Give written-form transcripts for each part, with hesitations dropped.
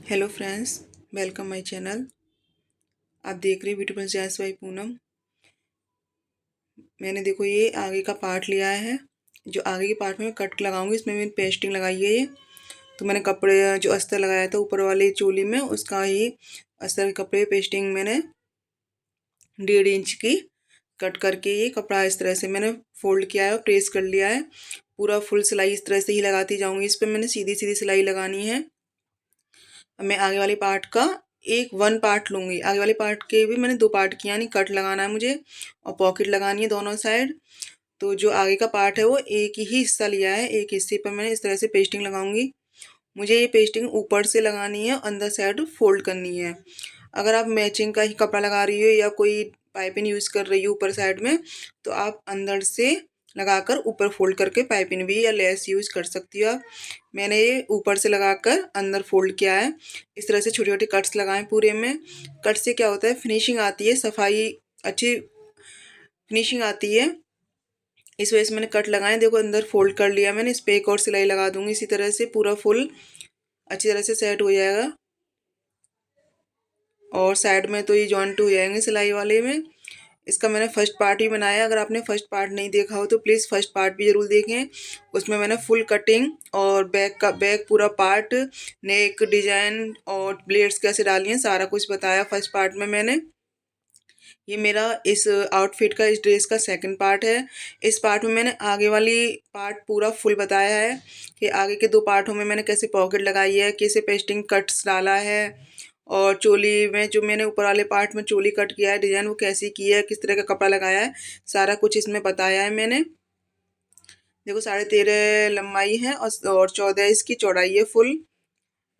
Hello friends, welcome my channel. आप देख रहे हैं ब्यूटीफुल जैस बाई पूनम। मैंने देखो ये आगे का पार्ट लिया है। जो आगे के पार्ट में कट लगाऊंगी इसमें मैंने पेस्टिंग लगाई है। ये तो मैंने कपड़े जो अस्तर लगाया था ऊपर वाली चोली में उसका ही अस्तर के कपड़े पेस्टिंग मैंने 1.5 इंच की कट करके ये कपड़ा इस तरह से मैंने फोल्ड किया है और प्रेस कर लिया है। पूरा फुल सिलाई इस तरह से ही लगाती जाऊंगी। इस पर मैंने सीधी सीधी सिलाई लगानी है। अब मैं आगे वाले पार्ट का एक वन पार्ट लूंगी। आगे वाले पार्ट के भी मैंने 2 पार्ट किया, यानी कट लगाना है मुझे और पॉकेट लगानी है दोनों साइड। तो जो आगे का पार्ट है वो एक ही हिस्सा लिया है, एक हिस्से पर मैंने इस तरह से पेस्टिंग लगाऊंगी। मुझे ये पेस्टिंग ऊपर से लगानी है, अंदर साइड फोल्ड करनी है। अगर आप मैचिंग का ही कपड़ा लगा रही हो या कोई पाइपिंग यूज़ कर रही हो ऊपर साइड में, तो आप अंदर से लगाकर ऊपर फोल्ड करके पाइपिंग भी या लेस यूज़ कर सकती हो आप। मैंने ये ऊपर से लगाकर अंदर फोल्ड किया है। इस तरह से छोटे छोटे कट्स लगाएं पूरे में। कट से क्या होता है, फिनिशिंग आती है, सफाई अच्छी फिनिशिंग आती है। इस वजह से मैंने कट लगाए। देखो अंदर फोल्ड कर लिया मैंने। इस पे एक और सिलाई लगा दूंगी। इसी तरह से पूरा फुल अच्छी तरह से सेट हो जाएगा और साइड में तो ये जॉइंट हो जाएंगे सिलाई वाले में। इसका मैंने फर्स्ट पार्ट ही बनाया। अगर आपने फर्स्ट पार्ट नहीं देखा हो तो प्लीज़ फर्स्ट पार्ट भी ज़रूर देखें। उसमें मैंने फुल कटिंग और बैक पूरा पार्ट, नेक डिजाइन और ब्लेड्स कैसे डाली हैं सारा कुछ बताया फर्स्ट पार्ट में मैंने। ये मेरा इस आउटफिट का, इस ड्रेस का सेकंड पार्ट है। इस पार्ट में मैंने आगे वाली पार्ट पूरा फुल बताया है कि आगे के 2 पार्टों में मैंने कैसे पॉकेट लगाई है, कैसे पेस्टिंग कट्स डाला है और चोली में जो मैंने ऊपर वाले पार्ट में चोली कट किया है, डिजाइन वो कैसी की है, किस तरह का कपड़ा लगाया है, सारा कुछ इसमें बताया है मैंने। देखो 13.5 लंबाई है और 14 इसकी चौड़ाई है फुल।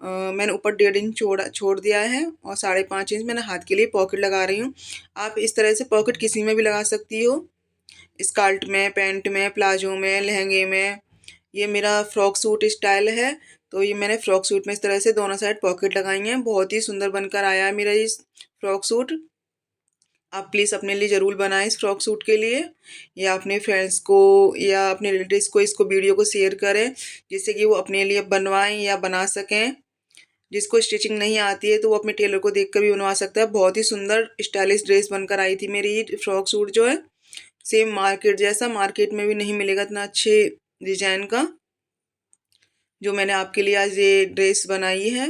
मैंने ऊपर 1.5 इंच छोड़ दिया है और 5.5 इंच मैंने हाथ के लिए पॉकेट लगा रही हूँ। आप इस तरह से पॉकेट किसी में भी लगा सकती हो, स्कर्ट में, पैंट में, प्लाजो में, लहंगे में। ये मेरा फ्रॉक सूट स्टाइल है, तो ये मैंने फ्रॉक सूट में इस तरह से दोनों साइड पॉकेट लगाई हैं। बहुत ही सुंदर बनकर आया है मेरा ये फ्रॉक सूट। आप प्लीज़ अपने लिए ज़रूर बनाएं इस फ्रॉक सूट के लिए, या अपने फ्रेंड्स को या अपने रिलेटिव्स को इसको वीडियो को शेयर करें जिससे कि वो अपने लिए बनवाएं या बना सकें। जिसको स्टिचिंग नहीं आती है तो वो अपने टेलर को देखकर भी बनवा सकता है। बहुत ही सुंदर स्टाइलिश ड्रेस बनकर आई थी मेरी ये फ्रॉक सूट जो है। सेम मार्केट जैसा, मार्केट में भी नहीं मिलेगा इतना अच्छे डिजाइन का जो मैंने आपके लिए आज ये ड्रेस बनाई है।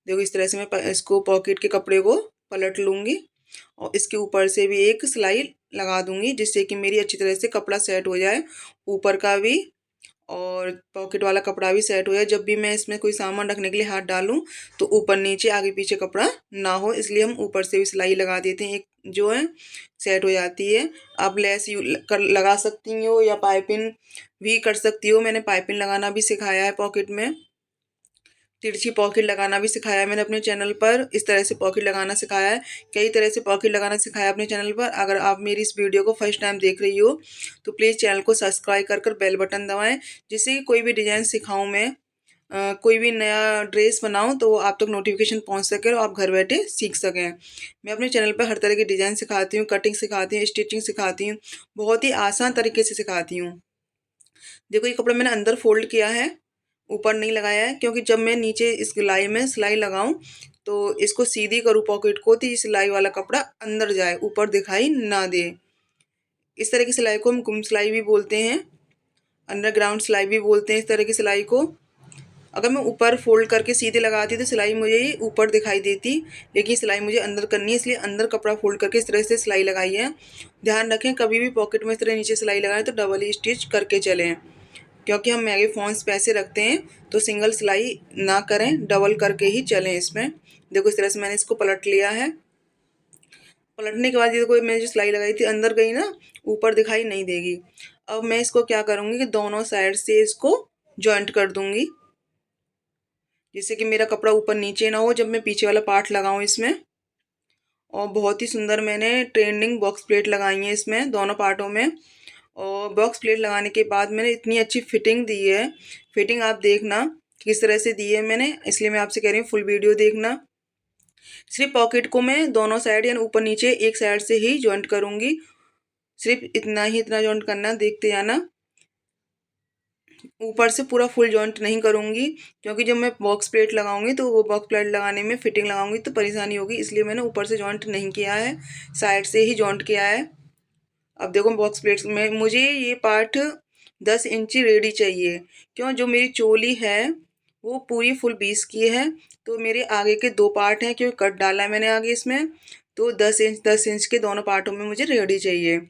देखो इस तरह से मैं इसको पॉकेट के कपड़े को पलट लूँगी और इसके ऊपर से भी एक सिलाई लगा दूंगी जिससे कि मेरी अच्छी तरह से कपड़ा सेट हो जाए, ऊपर का भी और पॉकेट वाला कपड़ा भी सेट हो जाए। जब भी मैं इसमें कोई सामान रखने के लिए हाथ डालूं तो ऊपर नीचे आगे पीछे कपड़ा ना हो, इसलिए हम ऊपर से भी सिलाई लगा देते हैं, एक जो है सेट हो जाती है। आप लेस लगा सकती हो या पाइपिंग भी कर सकती हो। मैंने पाइपिंग लगाना भी सिखाया है पॉकेट में, तिरछी पॉकेट लगाना भी सिखाया है मैंने अपने चैनल पर। इस तरह से पॉकेट लगाना सिखाया है, कई तरह से पॉकेट लगाना सिखाया है अपने चैनल पर। अगर आप मेरी इस वीडियो को फर्स्ट टाइम देख रही हो तो प्लीज़ चैनल को सब्सक्राइब कर बेल बटन दबाएं, जिससे कि कोई भी डिज़ाइन सिखाऊं मैं, कोई भी नया ड्रेस बनाऊं तो आप तक नोटिफिकेशन पहुंच सके और आप घर बैठे सीख सकें। मैं अपने चैनल पर हर तरह के डिज़ाइन सिखाती हूँ, कटिंग सिखाती हूँ, स्टिचिंग सिखाती हूँ, बहुत ही आसान तरीके से सिखाती हूँ। देखो ये कपड़ा मैंने अंदर फोल्ड किया है, ऊपर नहीं लगाया है, क्योंकि जब मैं नीचे इस सिलाई में सिलाई लगाऊं तो इसको सीधी करूँ पॉकेट को तो ये सिलाई वाला कपड़ा अंदर जाए, ऊपर दिखाई ना दे। इस तरह की सिलाई को हम गुम सिलाई भी बोलते हैं, अंडरग्राउंड सिलाई भी बोलते हैं इस तरह की सिलाई को। अगर मैं ऊपर फोल्ड करके सीधे लगाती तो सिलाई मुझे ही ऊपर दिखाई देती, लेकिन सिलाई मुझे अंदर करनी है, इसलिए अंदर कपड़ा फोल्ड करके इस तरह से सिलाई लगाई है। ध्यान रखें कभी भी पॉकेट में इस तरह नीचे सिलाई लगाएं तो डबल ही स्टिच करके चलें, क्योंकि हम मैगी फॉन्स पैसे रखते हैं तो सिंगल सिलाई ना करें, डबल करके ही चलें इसमें। देखो इस तरह से मैंने इसको पलट लिया है। पलटने के बाद ये देखो मैंने जो सिलाई लगाई थी अंदर गई ना, ऊपर दिखाई नहीं देगी। अब मैं इसको क्या करूँगी कि दोनों साइड से इसको जॉइंट कर दूंगी, जिससे कि मेरा कपड़ा ऊपर नीचे ना हो जब मैं पीछे वाला पार्ट लगाऊं इसमें। और बहुत ही सुंदर मैंने ट्रेंडिंग बॉक्स प्लेट लगाई है इसमें दोनों पार्टों में। और बॉक्स प्लेट लगाने के बाद मैंने इतनी अच्छी फिटिंग दी है, फिटिंग आप देखना किस तरह से दी है मैंने, इसलिए मैं आपसे कह रही हूँ फुल वीडियो देखना। सिर्फ पॉकेट को मैं दोनों साइड यानी ऊपर नीचे एक साइड से ही जॉइंट करूँगी, सिर्फ इतना ही, इतना जॉइंट करना, देखते जाना। ऊपर से पूरा फुल जॉइंट नहीं करूँगी, क्योंकि जब मैं बॉक्स प्लेट लगाऊंगी तो वो बॉक्स प्लेट लगाने में फिटिंग लगाऊंगी तो परेशानी होगी, इसलिए मैंने ऊपर से जॉइंट नहीं किया है, साइड से ही जॉइंट किया है। अब देखो बॉक्स प्लेट्स में मुझे ये पार्ट 10 इंची रेडी चाहिए, क्यों जो मेरी चोली है वो पूरी फुल 20 की है, तो मेरे आगे के 2 पार्ट हैं क्योंकि कट डाला है मैंने आगे इसमें, तो 10 इंच के दोनों पार्टों में मुझे रेडी चाहिए।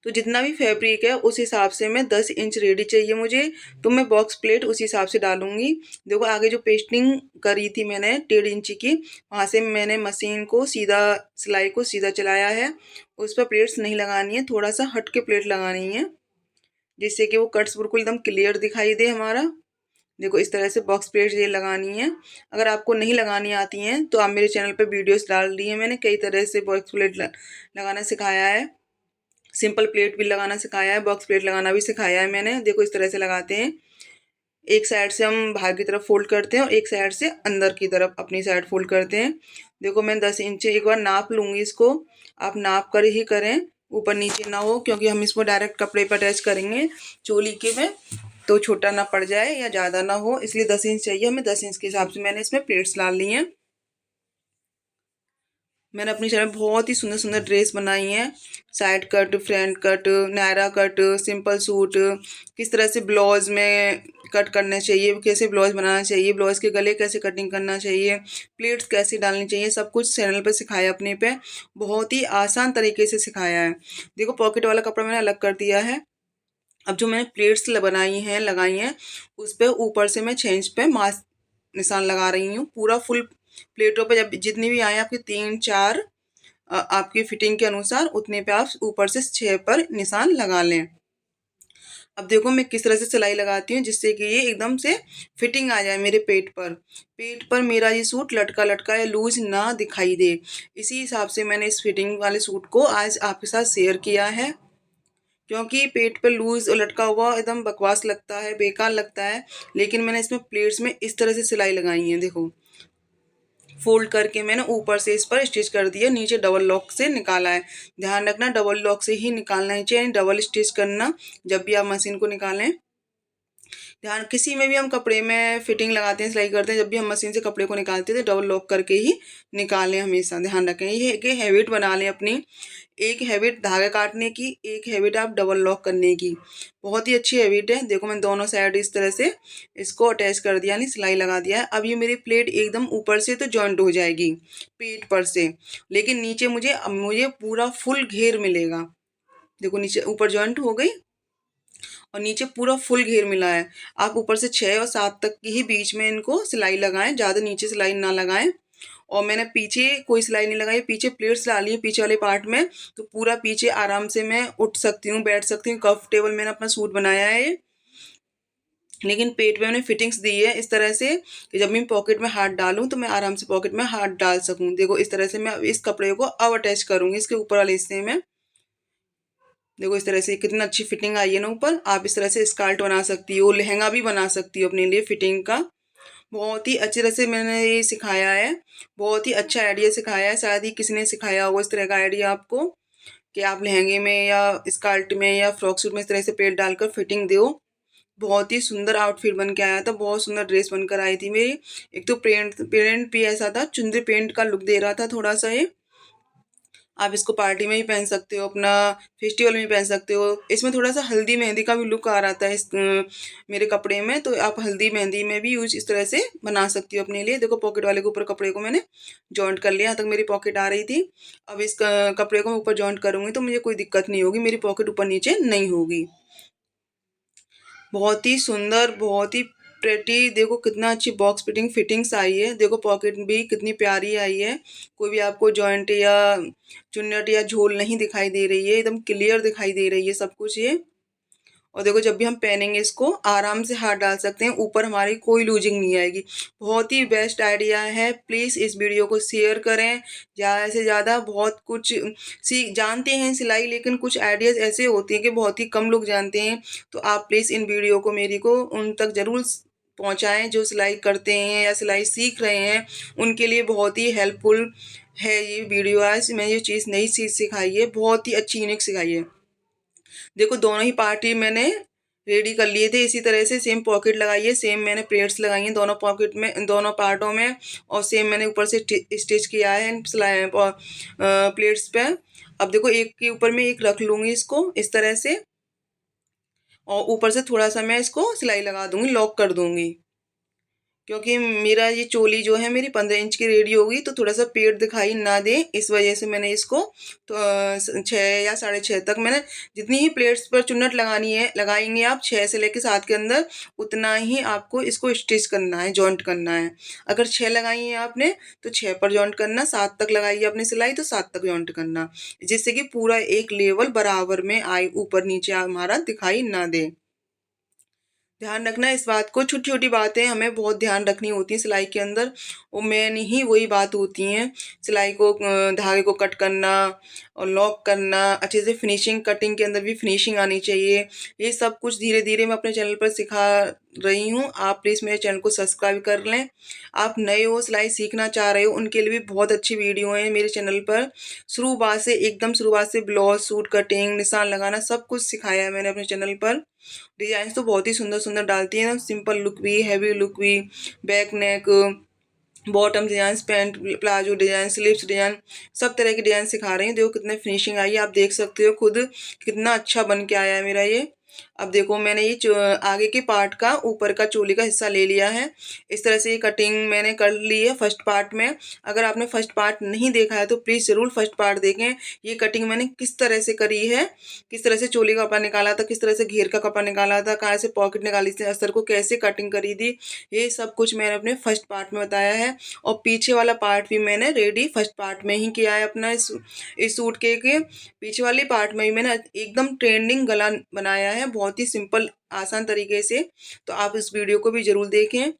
तो जितना भी फैब्रिक है उस हिसाब से मैं 10 इंच रेडी चाहिए मुझे, तो मैं बॉक्स प्लेट उस हिसाब से डालूंगी। देखो आगे जो पेस्टिंग करी थी मैंने 1.5 इंची की, वहाँ से मैंने मशीन को सीधा, सिलाई को सीधा चलाया है, उस पर प्लेट्स नहीं लगानी है, थोड़ा सा हट के प्लेट लगानी है, जिससे कि वो कट्स बिल्कुल एकदम क्लियर दिखाई दे हमारा। देखो इस तरह से बॉक्स प्लेट ये लगानी है। अगर आपको नहीं लगानी आती हैं तो आप मेरे चैनल पे वीडियोस डाल दी है मैंने, कई तरह से बॉक्स प्लेट लगाना सिखाया है, सिंपल प्लेट भी लगाना सिखाया है, बॉक्स प्लेट लगाना भी सिखाया है मैंने। देखो इस तरह से लगाते हैं, एक साइड से हम बाहर की तरफ फोल्ड करते हैं और एक साइड से अंदर की तरफ अपनी साइड फोल्ड करते हैं। देखो मैं 10 इंच एक बार नाप लूँगी इसको, आप नाप कर ही करें, ऊपर नीचे ना हो, क्योंकि हम इसको डायरेक्ट कपड़े पर अटैच करेंगे चोली के में, तो छोटा ना पड़ जाए या ज़्यादा ना हो, इसलिए 10 इंच चाहिए हमें। 10 इंच के हिसाब से मैंने इसमें प्लेट्स डाल ली हैं। मैंने अपनी चैनल बहुत ही सुंदर सुंदर ड्रेस बनाई हैं, side cut, front cut, Naira cut, simple suit, किस तरह से ब्लाउज में कट करने चाहिए, कैसे ब्लाउज बनाना चाहिए, ब्लाउज के गले कैसे कटिंग करना चाहिए, प्लेट्स कैसे डालनी चाहिए, सब कुछ चैनल पर सिखाया अपने पे, बहुत ही आसान तरीके से सिखाया है। देखो पॉकेट वाला कपड़ा मैंने अलग कर दिया है। अब जो मैंने प्लेट्स बनाई हैं लगाई हैं, उस पर ऊपर से मैं 6 इंच पे मार्क निशान लगा रही हूँ, पूरा फुल प्लेटों पे जब जितनी भी आए आपकी 3 4 आपकी फिटिंग के अनुसार उतने पे आप ऊपर से 6 पर निशान लगा लें। अब देखो मैं किस तरह से सिलाई लगाती हूँ जिससे कि ये एकदम से फिटिंग आ जाए मेरे पेट पर मेरा ये सूट लटका लटका या लूज ना दिखाई दे। इसी हिसाब से मैंने इस फिटिंग वाले सूट को आज आपके साथ शेयर किया है, क्योंकि पेट पे लूज और लटका हुआ एकदम बकवास लगता है, बेकार लगता है, लेकिन मैंने इसमें प्लेट्स में इस तरह से सिलाई लगाई है। देखो फोल्ड करके मैंने ऊपर से इस पर स्टिच कर दिया, नीचे डबल लॉक से निकाला है। ध्यान रखना डबल लॉक से ही निकालना है चाहिए, डबल स्टिच करना जब भी आप मशीन को निकालें। ध्यान किसी में भी हम कपड़े में फिटिंग लगाते हैं, सिलाई करते हैं, जब भी हम मशीन से कपड़े को निकालते हैं तो डबल लॉक करके ही निकालें, हमेशा ध्यान रखें। ये एक हैबिट बना लें अपनी, एक हैबिट धागा काटने की, एक हैबिट आप डबल लॉक करने की, बहुत ही अच्छी हैबिट है। देखो मैंने दोनों साइड इस तरह से इसको अटैच कर दिया, यानी सिलाई लगा दिया है। अब ये मेरी प्लेट एकदम ऊपर से तो जॉइंट हो जाएगी पेट पर से, लेकिन नीचे मुझे पूरा फुल घेर मिलेगा। देखो नीचे ऊपर जॉइंट हो गई और नीचे पूरा फुल घेर मिला है। आप ऊपर से 6 और 7 तक की ही बीच में इनको सिलाई लगाएं, ज़्यादा नीचे सिलाई ना लगाएं। और मैंने पीछे कोई सिलाई नहीं लगाई, पीछे प्लेट्स डाली है पीछे वाले पार्ट में, तो पूरा पीछे आराम से मैं उठ सकती हूँ, बैठ सकती हूँ, कंफर्टेबल मैंने अपना सूट बनाया है। लेकिन पेट में मैंने फिटिंग्स दी है इस तरह से कि जब मैं पॉकेट में हाथ डालूं तो मैं आराम से पॉकेट में हाथ डाल सकूं। देखो इस तरह से मैं इस कपड़े को अब अटैच करूंगी इसके ऊपर वाले हिस्से में। देखो इस तरह से कितना अच्छी फिटिंग आई है ना ऊपर। आप इस तरह से स्कर्ट बना सकती हो, लहंगा भी बना सकती हो अपने लिए फिटिंग का। बहुत ही अच्छी तरह से मैंने ये सिखाया है, बहुत ही अच्छा आइडिया सिखाया है, शायद ही किसी ने सिखाया होगा इस तरह का आइडिया आपको, कि आप लहंगे में या स्कर्ट में या फ्रॉक सूट में इस तरह से पेट डालकर फिटिंग दो। बहुत ही सुंदर आउटफिट बन के आया था, बहुत सुंदर ड्रेस बनकर आई थी मेरी। एक तो प्रिंट भी ऐसा था, चुंदरी प्रिंट का लुक दे रहा था थोड़ा सा ये। आप इसको पार्टी में भी पहन सकते हो, अपना फेस्टिवल में भी पहन सकते हो। इसमें थोड़ा सा हल्दी मेहंदी का भी लुक आ रहा था इस मेरे कपड़े में, तो आप हल्दी मेहंदी में भी यूज इस तरह से बना सकती हो अपने लिए। देखो पॉकेट वाले के ऊपर कपड़े को मैंने जॉइंट कर लिया, यहाँ तक मेरी पॉकेट आ रही थी। अब इस कपड़े को मैं ऊपर जॉइंट करूँगी तो मुझे कोई दिक्कत नहीं होगी, मेरी पॉकेट ऊपर नीचे नहीं होगी। बहुत ही सुंदर, बहुत ही प्रेटी, देखो कितना अच्छी बॉक्स फिटिंग्स आई है। देखो पॉकेट भी कितनी प्यारी आई है, कोई भी आपको जॉइंट या चुन्नट या झोल नहीं दिखाई दे रही है, एकदम क्लियर दिखाई दे रही है सब कुछ ये। और देखो जब भी हम पहनेंगे इसको आराम से हाथ डाल सकते हैं, ऊपर हमारी कोई लूजिंग नहीं आएगी। बहुत ही बेस्ट आइडिया है, प्लीज़ इस वीडियो को शेयर करें ज़्यादा से ज़्यादा। बहुत कुछ जानते हैं सिलाई, लेकिन कुछ आइडियाज़ ऐसे होते हैं कि बहुत ही कम लोग जानते हैं, तो आप प्लीज़ इन वीडियो को मेरी को उन तक ज़रूर पहुँचाएँ जो सिलाई करते हैं या सिलाई सीख रहे हैं, उनके लिए बहुत ही हेल्पफुल है ये वीडियो। आज मैं ये चीज़ नई चीज़ सिखाई है, बहुत ही अच्छी यूनिक सिखाई है। देखो दोनों ही पार्ट ही मैंने रेडी कर लिए थे। इसी तरह से सेम पॉकेट लगाइए, सेम मैंने प्लेट्स लगाई हैं दोनों पॉकेट में, दोनों पार्टों में, और सेम मैंने ऊपर से स्टिच किया है सिलाई प्लेट्स पे। अब देखो एक के ऊपर में एक रख लूंगी इसको इस तरह से, और ऊपर से थोड़ा सा मैं इसको सिलाई लगा दूंगी, लॉक कर दूंगी। क्योंकि मेरा ये चोली जो है मेरी 15 इंच की रेडी होगी, तो थोड़ा सा पेट दिखाई ना दे, इस वजह से मैंने इसको तो 6 या 6.5 तक मैंने, जितनी ही प्लेट्स पर चुन्नट लगानी है लगाएंगे आप 6 से लेकर 7 के अंदर, उतना ही आपको इसको स्टिच करना है, जॉइंट करना है। अगर 6 लगाई है आपने तो 6 पर जॉइंट करना, 7 तक लगाई है आपने सिलाई तो 7 तक जॉइंट करना, जिससे कि पूरा एक लेवल बराबर में आए, ऊपर नीचे हमारा दिखाई ना दे। ध्यान रखना इस बात को, छोटी छोटी बातें हमें बहुत ध्यान रखनी होती हैं सिलाई के अंदर, वो मेन ही वही बात होती हैं। सिलाई को धागे को कट करना और लॉक करना, अच्छे से फिनिशिंग, कटिंग के अंदर भी फिनिशिंग आनी चाहिए। ये सब कुछ धीरे धीरे मैं अपने चैनल पर सिखा रही हूँ। आप प्लीज़ मेरे चैनल को सब्सक्राइब कर लें। आप नए हो, सिलाई सीखना चाह रहे हो, उनके लिए भी बहुत अच्छी वीडियो है मेरे चैनल पर। शुरुआत से, एकदम शुरुआत से ब्लाउज, सूट कटिंग, निशान लगाना सब कुछ सिखाया है मैंने अपने चैनल पर। डिजाइन तो बहुत ही सुंदर सुंदर डालती है, सिंपल लुक भी, हैवी लुक भी, back neck, bottom design, pant palazzo design, sleeves design, सब तरह के डिजाइन सिखा रही हूँ। देखो कितने फिनिशिंग आई है, आप देख सकते हो खुद कितना अच्छा बन के आया है मेरा ये। अब देखो मैंने ये आगे के पार्ट का, ऊपर का चोली का हिस्सा ले लिया है। इस तरह से ये कटिंग मैंने कर ली है फर्स्ट पार्ट में। अगर आपने फर्स्ट पार्ट नहीं देखा है तो प्लीज़ ज़रूर फर्स्ट पार्ट देखें। ये कटिंग मैंने किस तरह से करी है, किस तरह से चोली का कपड़ा निकाला था, किस तरह से घेर का कपड़ा निकाला था, कहाँ से पॉकेट निकाली थी, अस्तर को कैसे कटिंग करी थी, ये सब कुछ मैंने अपने फर्स्ट पार्ट में बताया है। और पीछे वाला पार्ट भी मैंने रेडी फर्स्ट पार्ट में ही किया है अपना। इस सूट के पीछे वाले पार्ट में भी मैंने एकदम ट्रेंडिंग गला बनाया है, बहुत ही सिंपल आसान तरीके से। तो आप इस वीडियो को भी जरूर देखें।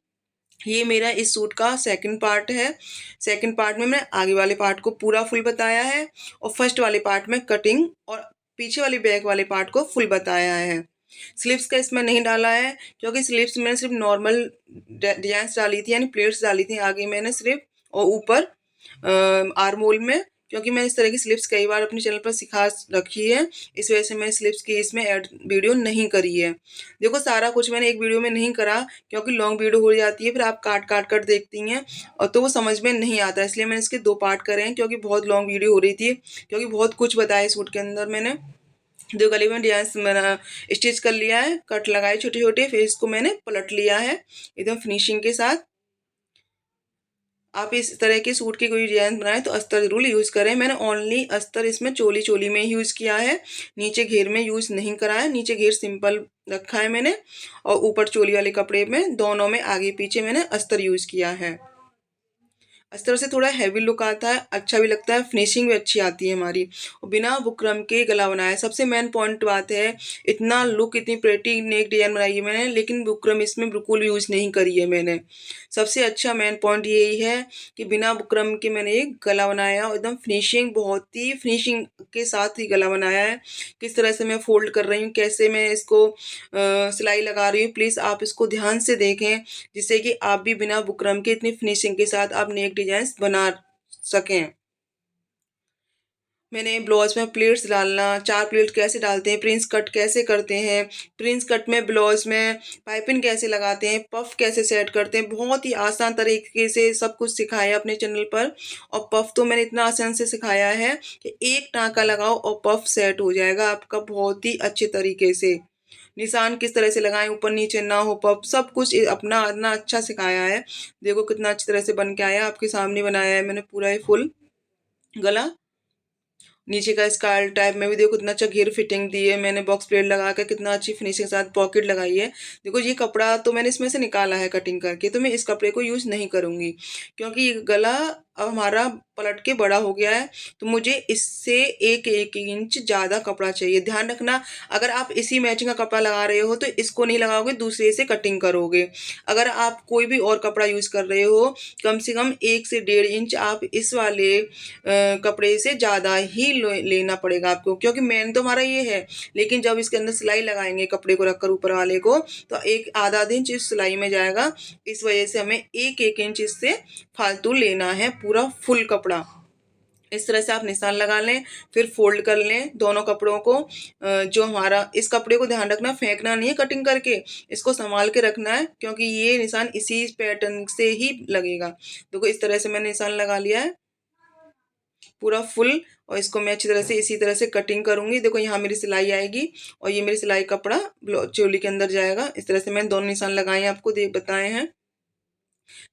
ये मेरा इस सूट का सेकंड पार्ट है। सेकंड पार्ट में मैं आगे वाले पार्ट को पूरा फुल बताया है, और फर्स्ट वाले पार्ट में कटिंग और पीछे वाले बैक वाले पार्ट को फुल बताया है। स्लीव्स का इसमें नहीं डाला है, क्योंकि स्लीव्स मैंने सिर्फ नॉर्मल डिजाइन डाली थी, यानी प्लेट्स डाली थी आगे मैंने सिर्फ, और ऊपर आर्म होल में, क्योंकि मैं इस तरह की स्लिप्स कई बार अपने चैनल पर सिखा रखी है, इस वजह से मैं स्लिप्स की इसमें ऐड वीडियो नहीं करी है। देखो सारा कुछ मैंने एक वीडियो में नहीं करा, क्योंकि लॉन्ग वीडियो हो जाती है, फिर आप काट काट कर देखती हैं और तो वो समझ में नहीं आता, इसलिए मैंने इसके 2 पार्ट करे हैं, क्योंकि बहुत लॉन्ग वीडियो हो रही थी, क्योंकि बहुत कुछ बताया सूट के अंदर मैंने। दो गले में डिजाइन मैंने स्टिच कर लिया है, कट लगाए छोटे छोटे, फिर इसको मैंने पलट लिया है एकदम फिनिशिंग के साथ। आप इस तरह के सूट की कोई डिजाइन बनाएं तो अस्तर जरूर यूज करें। मैंने ओनली अस्तर इसमें चोली चोली में यूज किया है, नीचे घेर में यूज नहीं करा है। नीचे घेर सिंपल रखा है मैंने, और ऊपर चोली वाले कपड़े में दोनों में आगे पीछे मैंने अस्तर यूज किया है। इस तरह से थोड़ा हैवी लुक आता है, अच्छा भी लगता है, फिनिशिंग भी अच्छी आती है हमारी। और बिना बुकरम के गला बनाया, सबसे मेन पॉइंट बात है, इतना लुक, इतनी प्रेटी नेक डिजाइन बनाई है मैंने, लेकिन बुकरम इसमें बिल्कुल यूज नहीं करी है मैंने। सबसे अच्छा मेन पॉइंट यही है कि बिना बुकरम के मैंने एक गला बनाया और एकदम फिनिशिंग, बहुत ही फिनिशिंग के साथ ही गला बनाया है। किस तरह से मैं फोल्ड कर रही हूँ, कैसे मैं इसको सिलाई लगा रही हूँ, प्लीज़ आप इसको ध्यान से देखें, जिससे कि आप भी बिना बुकरम के इतनी फिनिशिंग के साथ आप नेक डिजाइन बना सकें। मैंने ब्लाउज में प्लेट्स डालना, 4 प्लेट कैसे डालते हैं, प्रिंस कट कैसे करते हैं, प्रिंस कट में ब्लाउज में पाइपिंग कैसे लगाते हैं, पफ कैसे सेट करते हैं, बहुत ही आसान तरीके से सब कुछ सिखाया अपने चैनल पर। और पफ तो मैंने इतना आसान से सिखाया है कि एक टाँका लगाओ और पफ सेट हो जाएगा आपका बहुत ही अच्छे तरीके से। निशान किस तरह से लगाएं, ऊपर नीचे ना हो पफ, सब कुछ अपना इतना अच्छा सिखाया है। देखो कितना अच्छी तरह से बन के आया, आपके सामने बनाया है मैंने पूरा ही फुल गला। नीचे का स्कार्ट टाइप में भी देखो कितना अच्छा घेर फिटिंग दी है मैंने, बॉक्स प्लेट लगा कर कितना अच्छी फिनिशिंग के साथ पॉकेट लगाई है। देखो ये कपड़ा तो मैंने इसमें से निकाला है कटिंग करके, तो मैं इस कपड़े को यूज़ नहीं करूँगी, क्योंकि ये गला अब हमारा पलट के बड़ा हो गया है, तो मुझे इससे एक इंच ज़्यादा कपड़ा चाहिए। ध्यान रखना, अगर आप इसी मैचिंग का कपड़ा लगा रहे हो तो इसको नहीं लगाओगे, दूसरे से कटिंग करोगे। अगर आप कोई भी और कपड़ा यूज़ कर रहे हो, कम से कम 1 से 1.5 इंच आप इस वाले कपड़े से ज़्यादा ही लेना पड़ेगा आपको, क्योंकि मेन तो हमारा ये है, लेकिन जब इसके अंदर सिलाई लगाएंगे कपड़े को रखकर ऊपर वाले को, तो एक आधा इंच इस सिलाई में जाएगा। इस वजह से हमें एक इंच इससे फालतू लेना है पूरा फुल कपड़ा। इस तरह से आप निशान लगा लें, फिर फोल्ड कर लें दोनों कपड़ों को। जो हमारा इस कपड़े को ध्यान रखना फेंकना नहीं है कटिंग करके, इसको संभाल के रखना है क्योंकि ये निशान इसी पैटर्न से ही लगेगा। देखो इस तरह से मैंने निशान लगा लिया है पूरा फुल, और इसको मैं अच्छी तरह से इसी तरह से कटिंग करूंगी। देखो यहाँ मेरी सिलाई आएगी और ये मेरी सिलाई कपड़ा चोली के अंदर जाएगा। इस तरह से मैंने दोनों निशान लगाए हैं, आपको बताए हैं।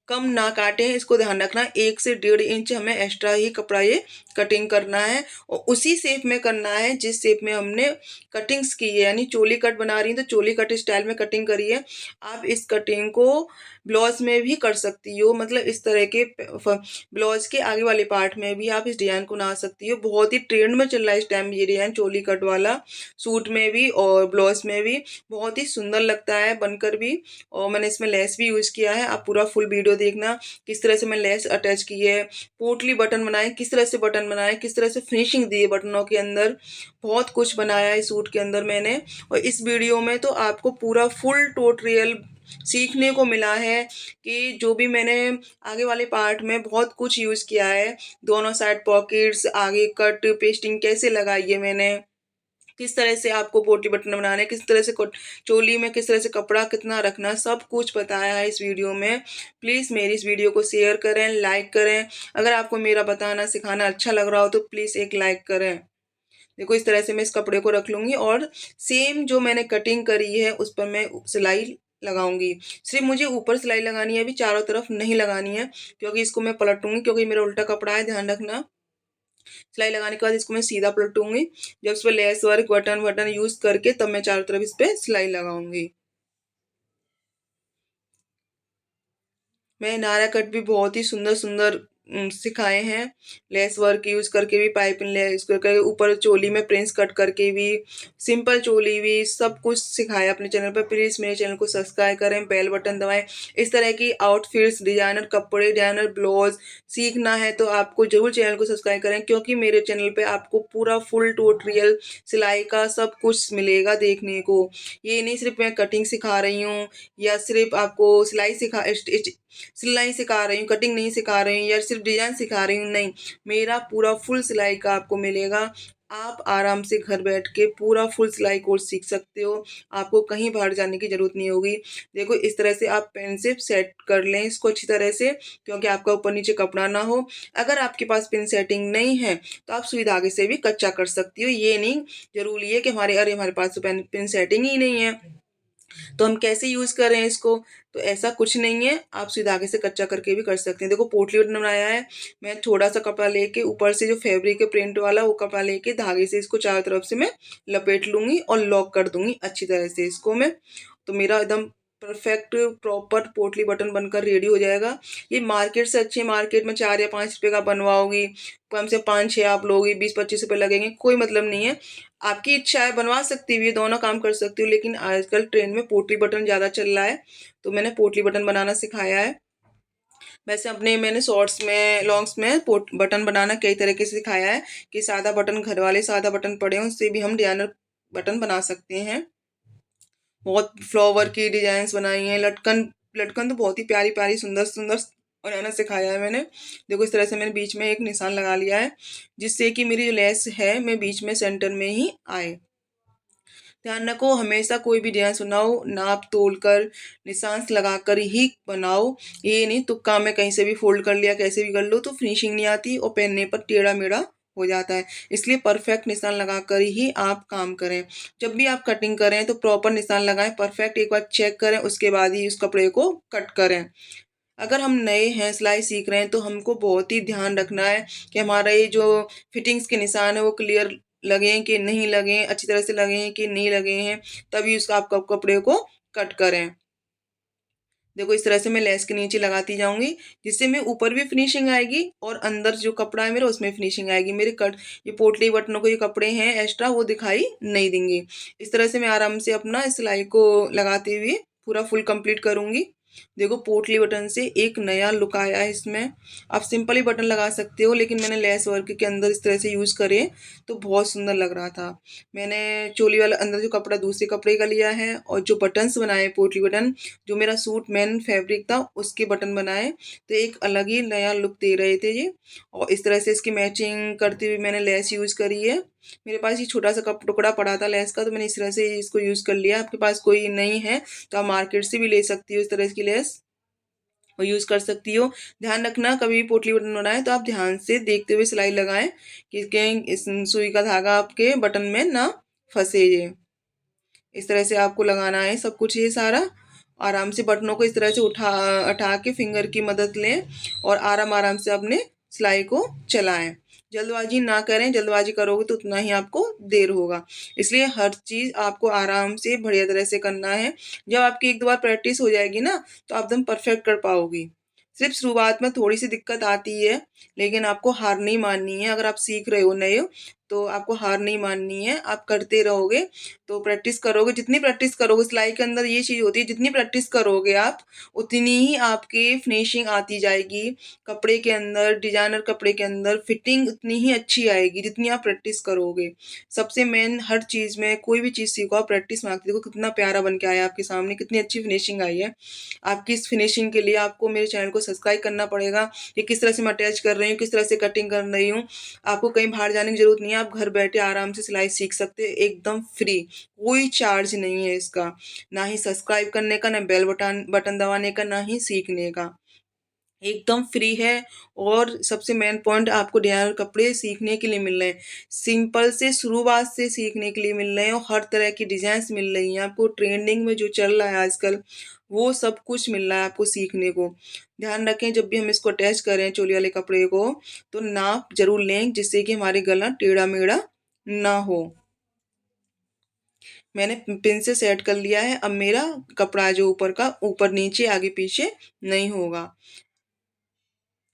कम ना काटें, इसको ध्यान रखना। 1 से 1.5 इंच हमें एक्स्ट्रा ही कपड़ा ये कटिंग करना है और उसी शेप में करना है जिस शेप में हमने कटिंग्स की है। यानी चोली कट बना रही है तो चोली कट स्टाइल में कटिंग करी है। आप इस कटिंग को ब्लाउज में भी कर सकती हो, मतलब इस तरह के ब्लाउज के आगे वाले पार्ट में भी आप इस डिजाइन को बना सकती हो। बहुत ही ट्रेंड में चल रहा है इस टाइम ये डिजाइन, चोली कट वाला, सूट में भी और ब्लाउज में भी बहुत ही सुंदर लगता है बनकर भी। और मैंने इसमें लेस भी यूज किया है। आप पूरा फुल वीडियो देखना किस तरह से मैं लेस अटैच की है, पोटली बटन बनाए, किस तरह से बटन बनाए, किस तरह से फिनिशिंग दी है बटनों के अंदर। बहुत कुछ बनाया है सूट के अंदर मैंने। और इस वीडियो में तो आपको पूरा फुल ट्यूटोरियल सीखने को मिला है कि जो भी मैंने आगे वाले पार्ट में बहुत कुछ यूज किया है। दोनों साइड पॉकेट्स, आगे कट पेस्टिंग कैसे लगाई है मैंने, किस तरह से आपको पोटली बटन बनाना है, किस तरह से चोली में किस तरह से कपड़ा कितना रखना, सब कुछ बताया है इस वीडियो में। प्लीज़ मेरी इस वीडियो को शेयर करें, लाइक करें। अगर आपको मेरा बताना सिखाना अच्छा लग रहा हो तो प्लीज़ एक लाइक करें। देखो इस तरह से मैं इस कपड़े को रख लूँगी और सेम जो मैंने कटिंग करी है उस पर मैं सिलाई लगाऊंगी। सिर्फ मुझे ऊपर सिलाई लगानी है, अभी चारों तरफ नहीं लगानी है क्योंकि इसको मैं पलटूंगी, क्योंकि मेरा उल्टा कपड़ा है, ध्यान रखना। सिलाई लगाने के बाद इसको मैं सीधा पलटूंगी। जब इस पर lace work button button use करके तब मैं चारों तरफ इस पे सिलाई लगाऊंगी। मैं नायरा कट भी बहुत ही सुंदर सुंदर सिखाए हैं। लेस वर्क यूज करके भी, पाइपिंग लेस करके, ऊपर चोली में प्रिंस कट करके भी, सिंपल चोली भी, सब कुछ सिखाया अपने चैनल पर। प्लीज मेरे चैनल को सब्सक्राइब करें, बेल बटन दबाएं। इस तरह की आउटफिट्स, डिजाइनर कपड़े, डिजाइनर ब्लाउज सीखना है तो आपको जरूर चैनल को सब्सक्राइब करें, क्योंकि मेरे चैनल पे आपको पूरा फुल ट्यूटोरियल सिलाई का सब कुछ मिलेगा देखने को। ये नहीं सिर्फ मैं कटिंग सिखा रही हूँ या सिर्फ आपको सिलाई सिखा रही हूँ, कटिंग नहीं सिखा रही हूँ या सिर्फ डिजाइन सिखा रही हूँ, नहीं। मेरा पूरा फुल सिलाई का आपको मिलेगा। आप आराम से घर बैठ के पूरा फुल सिलाई कोर्स सीख सकते हो। आपको कहीं बाहर जाने की जरूरत नहीं होगी। देखो इस तरह से आप पेन से सेट कर लें इसको अच्छी तरह से, क्योंकि आपका ऊपर नीचे कपड़ा ना हो। अगर आपके पास पिन सेटिंग नहीं है तो आप सुई धागे से भी कच्चा कर सकती हो। ये नहीं जरूरी है कि हमारे पास तो पिन सेटिंग ही नहीं है तो हम कैसे यूज करें इसको, तो ऐसा कुछ नहीं है। आप सुई धागे से कच्चा करके भी कर सकते हैं। देखो पोटली बटन बनाया है। मैं थोड़ा सा कपड़ा लेके ऊपर से जो फैब्रिक है प्रिंट वाला वो कपड़ा लेके धागे से इसको चारों तरफ से मैं लपेट लूंगी और लॉक कर दूंगी अच्छी तरह से इसको मैं। तो मेरा एकदम परफेक्ट प्रॉपर पोटली बटन बनकर रेडी हो जाएगा। ये मार्केट से अच्छे, मार्केट में 4 या 5 रुपए का बनवाओगी, कम से 5-6 आप लोगी, 20-25 रुपए लगेंगे, कोई मतलब नहीं है। आपकी इच्छा है बनवा सकती हुई दोनों काम कर सकती हूँ, लेकिन आजकल ट्रेंड में पोटली बटन ज्यादा चल रहा है तो मैंने पोटली बटन बनाना सिखाया है। वैसे अपने मैंने शॉर्ट्स में, लॉन्ग्स में बटन बनाना कई तरीके से सिखाया है कि सादा बटन, घर वाले सादा बटन पड़े हैं उससे भी हम डिजाइनर बटन बना सकते हैं। बहुत फ्लावर की डिजाइन बनाई हैं, लटकन, लटकन तो बहुत ही प्यारी प्यारी सुंदर सुंदर बनाना सिखाया है मैंने। देखो इस तरह से मैंने बीच में एक निशान लगा लिया है जिससे कि मेरी जो लेस है मैं बीच में सेंटर में ही आए। ध्यान रखो हमेशा कोई भी डिजाइन बनाओ नाप तोल कर, निशान लगाकर ही बनाओ। ये नहीं तुक्का में कहीं से भी फोल्ड कर लिया, कैसे भी कर लो तो फिनिशिंग नहीं आती और पहनने पर टेढ़ा मेढ़ा हो जाता है। इसलिए परफेक्ट निशान लगाकर ही आप काम करें। जब भी आप कटिंग करें तो प्रॉपर निशान लगाएं, परफेक्ट एक बार चेक करें, उसके बाद ही उस कपड़े को कट करें। अगर हम नए हैं, सिलाई सीख रहे हैं, तो हमको बहुत ही ध्यान रखना है कि हमारा ये जो फिटिंग्स के निशान है वो क्लियर लगे कि नहीं लगे, अच्छी तरह से लगे हैं कि नहीं लगे हैं, तभी उसका आप कपड़े को कट करें। देखो इस तरह से मैं लेस के नीचे लगाती जाऊंगी जिससे मैं ऊपर भी फिनिशिंग आएगी और अंदर जो कपड़ा है मेरा उसमें फिनिशिंग आएगी। मेरे कट ये पोटली बटनों के जो कपड़े हैं एक्स्ट्रा वो दिखाई नहीं देंगे। इस तरह से मैं आराम से अपना सिलाई को लगाते हुए पूरा फुल कंप्लीट करूंगी। देखो पोटली बटन से एक नया लुक आया है इसमें। आप सिंपल ही बटन लगा सकते हो, लेकिन मैंने लेस वर्क के अंदर इस तरह से यूज़ करे तो बहुत सुंदर लग रहा था। मैंने चोली वाला अंदर जो कपड़ा दूसरे कपड़े का लिया है और जो बटन्स बनाए पोटली बटन, जो मेरा सूट मेन फैब्रिक था उसके बटन बनाए, तो एक अलग ही नया लुक दे रहे थे ये। और इस तरह से इसकी मैचिंग करते हुए मैंने लेस यूज़ करी है। मेरे पास ये छोटा सा कप टुकड़ा पड़ा था लेस का, तो मैंने इस तरह से इसको यूज़ कर लिया। आपके पास कोई नहीं है तो आप मार्केट से भी ले सकती हो इस तरह की लेस और यूज़ कर सकती हो। ध्यान रखना कभी भी पोटली बटन बनाए तो आप ध्यान से देखते हुए सिलाई लगाएं कि कहीं इस सुई का धागा आपके बटन में ना फंसे। ये इस तरह से आपको लगाना है सब कुछ। ये सारा आराम से बटनों को इस तरह से उठा उठा के फिंगर की मदद लें और आराम आराम से अपने सिलाई को चलाएं। जल्दबाजी ना करें, जल्दबाजी करोगे तो उतना ही आपको देर होगा। इसलिए हर चीज़ आपको आराम से बढ़िया तरह से करना है। जब आपकी एक दो बार प्रैक्टिस हो जाएगी ना तो आप एकदम परफेक्ट कर पाओगी। सिर्फ शुरुआत में थोड़ी सी दिक्कत आती है, लेकिन आपको हार नहीं माननी है। अगर आप सीख रहे हो नए हो तो आपको हार नहीं माननी है। आप करते रहोगे तो प्रैक्टिस करोगे, जितनी प्रैक्टिस करोगे सिलाई के अंदर ये चीज़ होती है, जितनी प्रैक्टिस करोगे आप उतनी ही आपकी फिनिशिंग आती जाएगी। कपड़े के अंदर, डिजाइनर कपड़े के अंदर फिटिंग उतनी ही अच्छी आएगी जितनी आप प्रैक्टिस करोगे। सबसे मेन हर चीज़ में कोई भी चीज़ सीखो आप प्रैक्टिस मांगती। देखो कितना प्यारा बन के आया आपके सामने, कितनी अच्छी फिनिशिंग आई है। आपकी इस फिनिशिंग के लिए आपको मेरे चैनल को सब्सक्राइब करना पड़ेगा कि किस तरह से मैं अटैच कर रही हूँ, किस तरह से कटिंग कर रही हूँ। आपको कहीं बाहर जाने की जरूरत नहीं है, आप घर बैठे आराम से सिलाई सीख सकते हैं एकदम फ्री। कोई चार्ज नहीं है इसका, ना ही सब्सक्राइब करने का, ना बेल बटन बटन दबाने का, ना ही सीखने का। एकदम फ्री है। और सबसे मेन पॉइंट आपको डिजाइनर कपड़े सीखने के लिए मिल रहे हैं। सिंपल से शुरुआत से सीखने के लिए मिल रहे हैं और हर तरह की डिजाइन्स मिल रही हैं आपको। ट्रेंडिंग में जो चल रहा है आजकल वो सब कुछ मिल रहा है आपको सीखने को। ध्यान रखें जब भी हम इसको अटैच करें चोली वाले कपड़े को तो नाप जरूर लें, जिससे कि हमारे गला टेढ़ा मेढ़ा ना हो। मैंने पिन से सेट कर लिया है। अब मेरा कपड़ा जो ऊपर का ऊपर नीचे आगे पीछे नहीं होगा।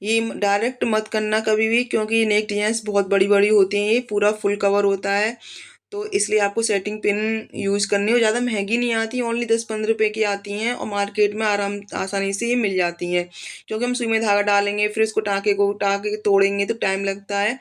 ये डायरेक्ट मत करना कभी भी, क्योंकि ये नेक डिजाइन्स बहुत बड़ी बड़ी होती हैं, ये पूरा फुल कवर होता है। तो इसलिए आपको सेटिंग पिन यूज़ करनी है। ज़्यादा महंगी नहीं आती, ओनली 10-15 रुपए की आती हैं और मार्केट में आसानी से ये मिल जाती हैं। क्योंकि हम सुई में धागा डालेंगे फिर इसको टाँके तोड़ेंगे तो टाइम लगता है।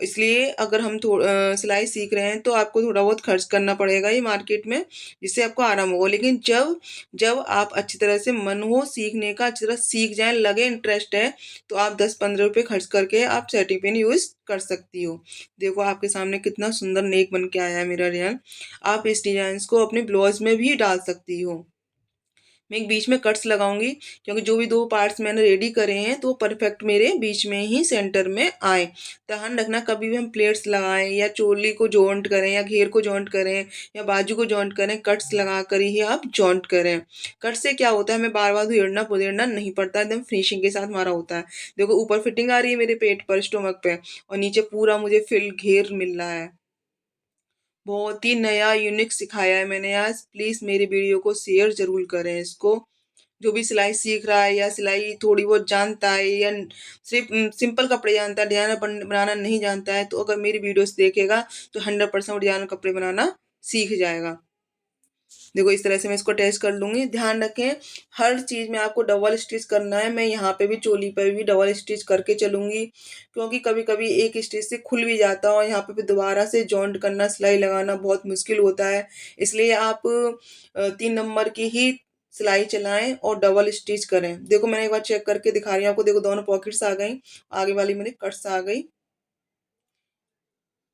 इसलिए अगर हम सिलाई सीख रहे हैं तो आपको थोड़ा बहुत खर्च करना पड़ेगा ये मार्केट में, जिससे आपको आराम होगा। लेकिन जब जब आप अच्छी तरह से मन हो सीखने का, अच्छी तरह सीख जाएं, लगे इंटरेस्ट है, तो आप 10-15 रुपए खर्च करके आप सेटिंग पिन यूज़ कर सकती हो। देखो आपके सामने कितना सुंदर नेक बन के आया है मेरा डिजाइन। आप इस डिजाइन को अपने ब्लाउज में भी डाल सकती हो। मैं एक बीच में कट्स लगाऊंगी, क्योंकि जो भी दो पार्ट्स मैंने रेडी करे हैं तो परफेक्ट मेरे बीच में ही सेंटर में आए। ध्यान रखना कभी भी हम प्लेट्स लगाएं या चोली को जॉइंट करें या घेर को जॉइंट करें या बाजू को जॉइंट करें, कट्स लगा कर ही आप जॉइंट करें। कट से क्या होता है, हमें बार बार उधेड़ना पुधेड़ना नहीं पड़ता, एकदम फिनिशिंग के साथ हमारा होता है। देखो ऊपर फिटिंग आ रही है मेरे पेट पर, स्टोमक पे, और नीचे पूरा मुझे फिल घेर मिल रहा है। बहुत ही नया यूनिक सिखाया है मैंने आज। प्लीज़ मेरी वीडियो को शेयर ज़रूर करें इसको। जो भी सिलाई सीख रहा है या सिलाई थोड़ी बहुत जानता है या सिर्फ सिंपल कपड़े जानता है, डिजाइनर बनाना नहीं जानता है, तो अगर मेरी वीडियोस देखेगा तो 100% डिजाइनर कपड़े बनाना सीख जाएगा। देखो इस तरह से मैं इसको अटैच कर लूंगी। ध्यान रखें हर चीज में आपको डबल स्टिच करना है। मैं यहाँ पे भी चोली पे भी डबल स्टिच करके चलूंगी, क्योंकि कभी कभी एक स्टिच से खुल भी जाता है और यहाँ पे भी दोबारा से जॉइंट करना, सिलाई लगाना बहुत मुश्किल होता है। इसलिए आप 3 नंबर की ही सिलाई चलाएं और डबल स्टिच करें। देखो मैंने एक बार चेक करके दिखा रही हूँ आपको। देखो दोनों पॉकेट्स आ गई, आगे वाली मेरी कट्स आ गई।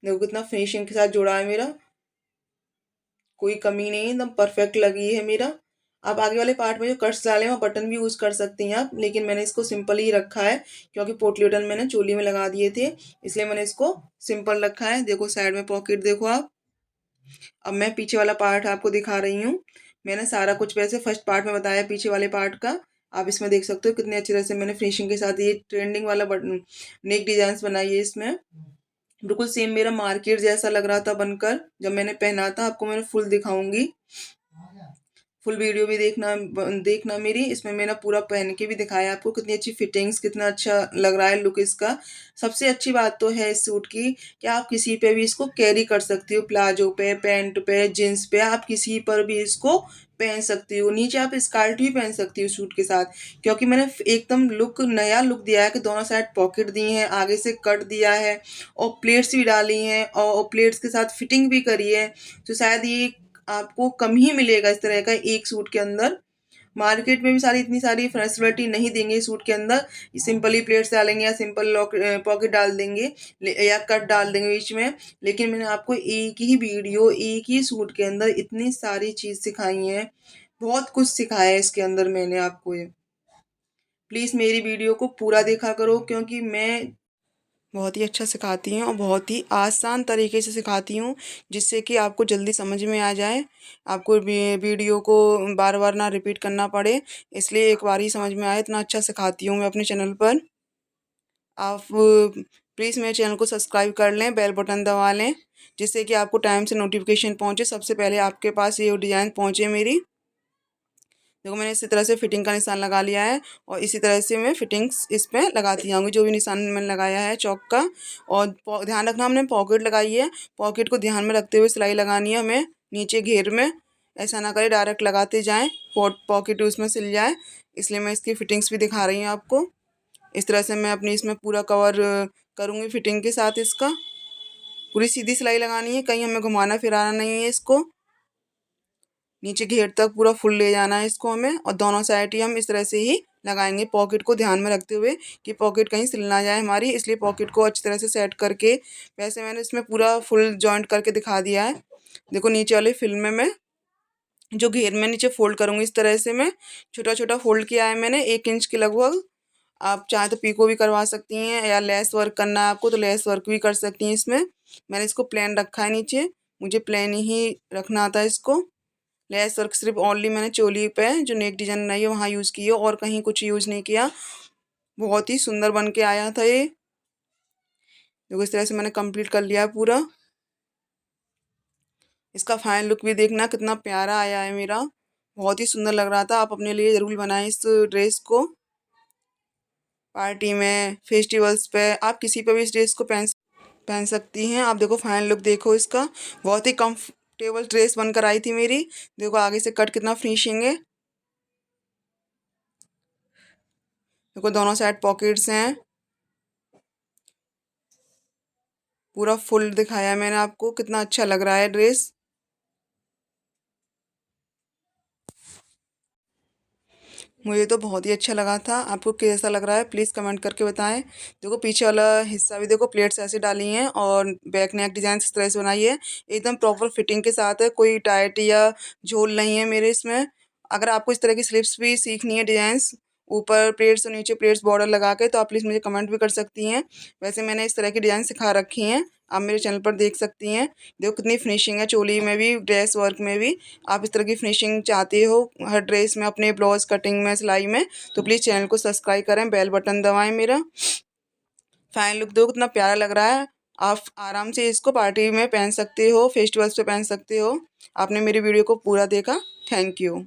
देखो कितना फिनिशिंग के साथ जुड़ा है मेरा, कोई कमी नहीं, एकदम परफेक्ट लगी है मेरा। आप आगे वाले पार्ट में जो कट्स डाले हैं वो बटन भी यूज कर सकती हैं आप, लेकिन मैंने इसको सिंपल ही रखा है क्योंकि पोटली बटन मैंने चोली में लगा दिए थे, इसलिए मैंने इसको सिंपल रखा है। देखो साइड में पॉकेट देखो आप। अब मैं पीछे वाला पार्ट आपको दिखा रही हूँ। मैंने सारा कुछ वैसे फर्स्ट पार्ट में बताया पीछे वाले पार्ट का। आप इसमें देख सकते हो कितने अच्छी तरह से मैंने फिनिशिंग के साथ ये ट्रेंडिंग वाला बटन नेक डिजाइन बनाई है। इसमें बिल्कुल सेम मेरा मार्केट जैसा लग रहा था बनकर जब मैंने पहना था। आपको मैंने फुल दिखाऊंगी। फुल वीडियो भी देखना मेरी। इसमें मैंने पूरा पहन के भी दिखाया आपको, कितनी अच्छी फिटिंग्स, कितना अच्छा लग रहा है लुक इसका। सबसे अच्छी बात तो है इस सूट की कि आप किसी पे भी इसको कैरी कर सकती हो, प्लाजो पे, पैंट पे, जीन्स पे, आप किसी पर भी इसको पहन सकती हो। नीचे आप स्कर्ट भी पहन सकती हो सूट के साथ, क्योंकि मैंने एकदम नया लुक दिया है कि दोनों साइड पॉकेट दी हैं, आगे से कट दिया है और प्लेट्स भी डाली हैं और प्लेट्स के साथ फिटिंग भी करी है। तो शायद ये आपको कम ही मिलेगा इस तरह का एक सूट के अंदर। मार्केट में भी इतनी सारी फैसिलिटी नहीं देंगे सूट के अंदर। सिंपली प्लेट्स डालेंगे या सिंपल पॉकेट डाल देंगे या कट डाल देंगे बीच में। लेकिन मैंने आपको एक ही वीडियो, एक ही सूट के अंदर इतनी सारी चीज़ सिखाई है, बहुत कुछ सिखाया है इसके अंदर मैंने आपको ये। प्लीज़ मेरी वीडियो को पूरा देखा करो, क्योंकि मैं बहुत ही अच्छा सिखाती हूँ और बहुत ही आसान तरीके से सिखाती हूँ, जिससे कि आपको जल्दी समझ में आ जाए, आपको वीडियो को बार बार ना रिपीट करना पड़े। इसलिए एक बार ही समझ में आए, इतना अच्छा सिखाती हूँ मैं अपने चैनल पर। आप प्लीज़ मेरे चैनल को सब्सक्राइब कर लें, बेल बटन दबा लें, जिससे कि आपको टाइम से नोटिफिकेशन पहुँचे, सबसे पहले आपके पास ये डिज़ाइन पहुँचे मेरी। देखो मैंने इसी तरह से फिटिंग का निशान लगा लिया है और इसी तरह से मैं फिटिंग्स इस पे लगाती जाऊँगी, जो भी निशान मैंने लगाया है चौक का। और ध्यान रखना, हमने पॉकेट लगाई है, पॉकेट को ध्यान में रखते हुए सिलाई लगानी है हमें नीचे घेर में। ऐसा ना करें डायरेक्ट लगाते जाएँ, पॉकेट उसमें सिल जाए। इसलिए मैं इसकी फिटिंग्स भी दिखा रही हूँ आपको। इस तरह से मैं अपनी इसमें पूरा कवर करूँगी फिटिंग के साथ। इसका पूरी सीधी सिलाई लगानी है, कहीं हमें घुमाना फिराना नहीं है इसको। नीचे घेर तक पूरा फुल ले जाना है इसको हमें, और दोनों साइड ही हम इस तरह से ही लगाएंगे, पॉकेट को ध्यान में रखते हुए कि पॉकेट कहीं सिल ना जाए हमारी। इसलिए पॉकेट को अच्छी तरह से सेट करके, वैसे मैंने इसमें पूरा फुल जॉइंट करके दिखा दिया है। देखो नीचे वाले फिल में मैं जो घेर में नीचे फोल्ड करूँगी, इस तरह से मैं छोटा छोटा फोल्ड किया है मैंने 1 इंच के लगभग। आप चाहे तो पीको भी करवा सकती हैं, या लेस वर्क करना है आपको तो लेस वर्क भी कर सकती हैं इसमें। मैंने इसको प्लेन रखा है नीचे, मुझे प्लेन ही रखना आता है इसको। लेस वर्क सिर्फ ओनली मैंने चोली पे जो नेक डिजाइन बनाई है वहाँ यूज़ की है, और कहीं कुछ यूज़ नहीं किया। बहुत ही सुंदर बन के आया था ये। देखो इस तरह से मैंने कंप्लीट कर लिया है पूरा। इसका फाइनल लुक भी देखना कितना प्यारा आया है मेरा, बहुत ही सुंदर लग रहा था। आप अपने लिए ज़रूर बनाएं इस ड्रेस को। पार्टी में, फेस्टिवल्स पे, आप किसी पे भी इस ड्रेस को पहन सकती हैं। आप देखो फाइनल लुक देखो इसका, बहुत ही कंफर्टेबल ड्रेस बनकर आई थी मेरी। देखो आगे से कट कितना फिनिशिंग है। देखो दोनों साइड पॉकेट्स हैं, पूरा फुल दिखाया है मैंने आपको, कितना अच्छा लग रहा है ड्रेस। मुझे तो बहुत ही अच्छा लगा था, आपको कैसा लग रहा है प्लीज़ कमेंट करके बताएं। देखो पीछे वाला हिस्सा भी देखो, प्लेट्स ऐसे डाली हैं और बैक नेक डिज़ाइन इस तरह से बनाई है, एकदम प्रॉपर फिटिंग के साथ है, कोई टाइट या झोल नहीं है मेरे इसमें। अगर आपको इस तरह की स्लिप्स भी सीखनी है डिज़ाइंस, ऊपर प्लेट्स और नीचे प्लेट्स बॉर्डर लगा के, तो आप प्लीज़ मुझे कमेंट भी कर सकती हैं। वैसे मैंने इस तरह की डिज़ाइन सिखा रखी हैं, आप मेरे चैनल पर देख सकती हैं। देखो कितनी फिनिशिंग है चोली में भी, ड्रेस वर्क में भी। आप इस तरह की फिनिशिंग चाहते हो हर ड्रेस में, अपने ब्लाउज कटिंग में, सिलाई में, तो प्लीज़ चैनल को सब्सक्राइब करें, बेल बटन दबाएं मेरा। फाइनल लुक देखो कितना प्यारा लग रहा है। आप आराम से इसको पार्टी में पहन सकते हो, फेस्टिवल्स पे पहन सकते हो। आपने मेरी वीडियो को पूरा देखा, थैंक यू।